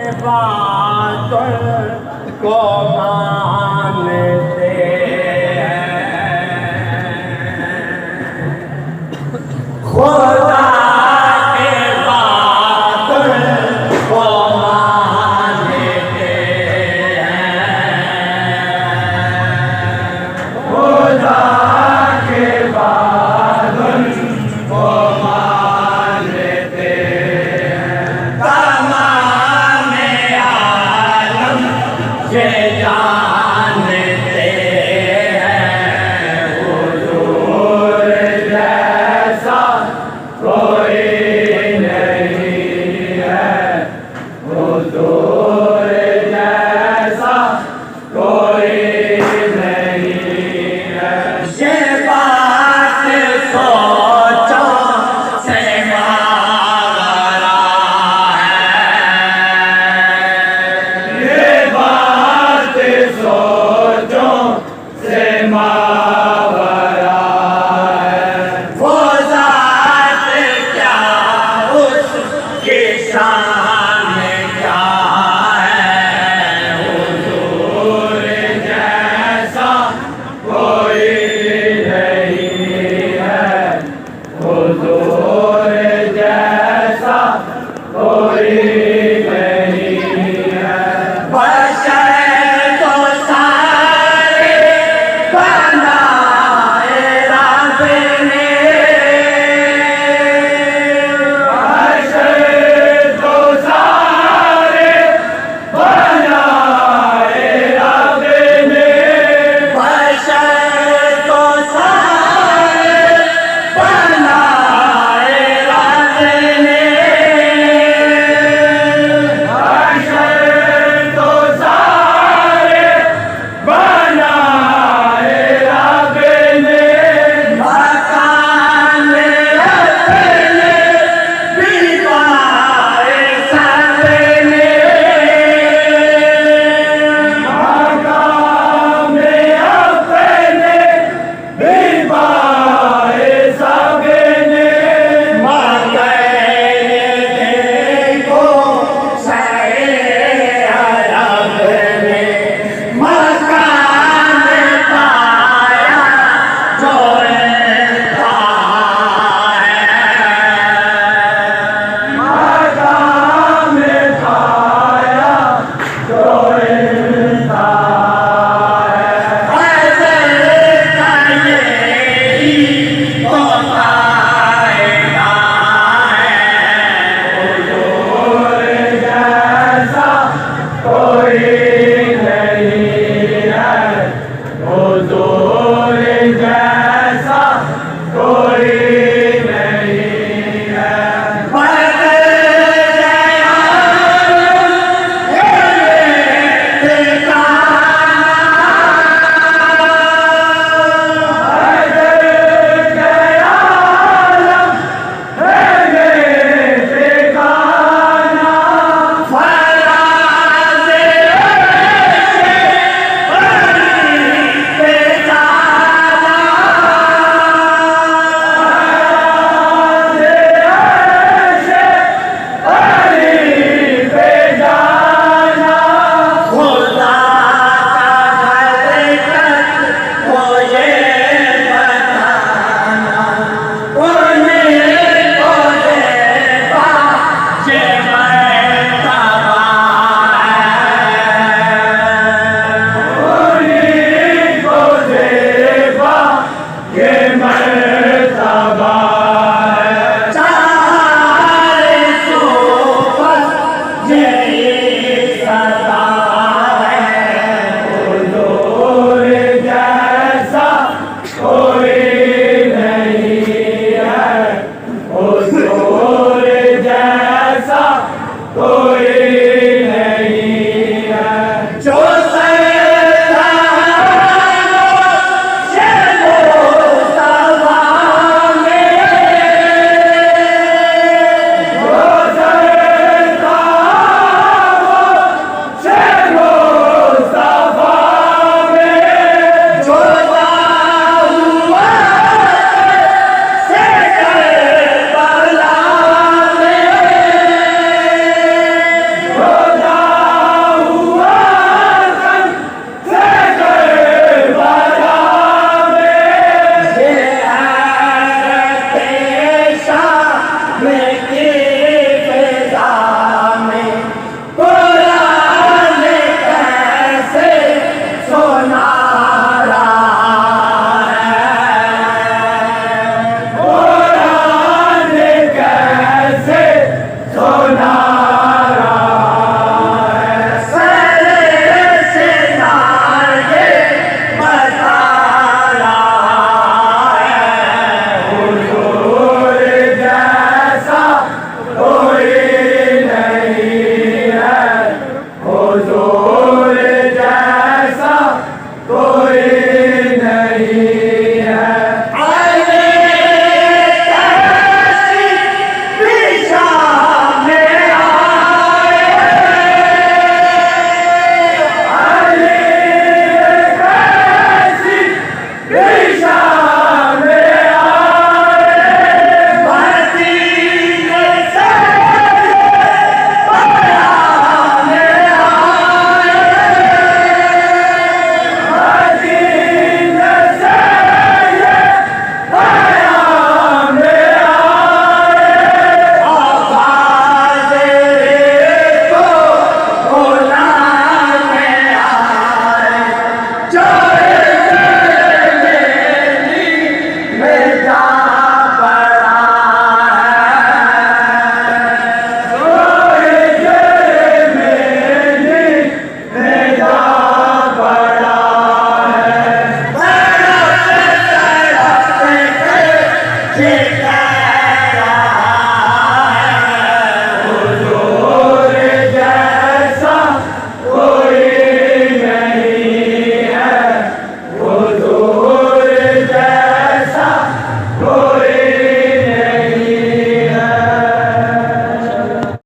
बातों को मानते खुदा के बातों को मानते खुदा के बातों को मानते तमाम आलम से जानते हैं हुजूर जैसा कोई नहीं है हुजूर जैसा कोई नहीं है ये बात सोचो से मारा है ये बात सोचो से मारा है वो ज़ात क्या उसकी शान क्या है हुजूर जैसा कोई नहीं है हुजूर जैसा कोई नहीं है बशर तो सारे बनाए रब ने बशर तो सारे बनाए रब ने बशर तो सारे बनाए रब ने बशर तो सारे बनाए रब ने मकान अपने बिगाए सब ने मकान अपने बिगाए सब ने देखो सारे अरब ने मकान पाया जो था मकान पाया जो था ऐसे कलेरी तो पाएगा हुजूर जैसा कोई नहीं है हुजूर जैसा कोई नहीं है Yeah.